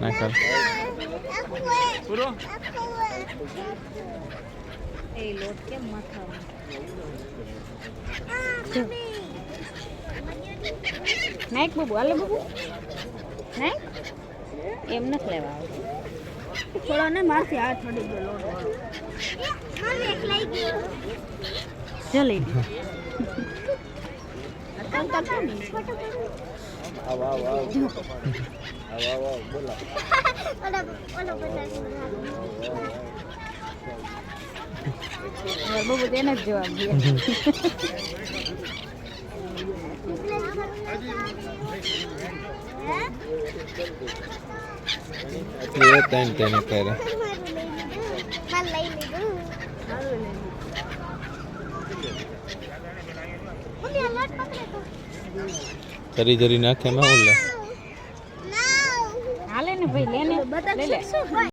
નાખલ પૂરો એ લોટ કેમ માથામાં નાઈક બાબુ હાલે બાબુ નાઈક એમ નથી લેવા થોડો ને મારથી હાથ મળી ગયો લોટ મને એક લઈ ગયો જલ્દી બાબુ તેને જ જવાબ દે તેને કરે જરી જરી નાખે માં ઓલે હાલે ને ભાઈ લેને લઈ લે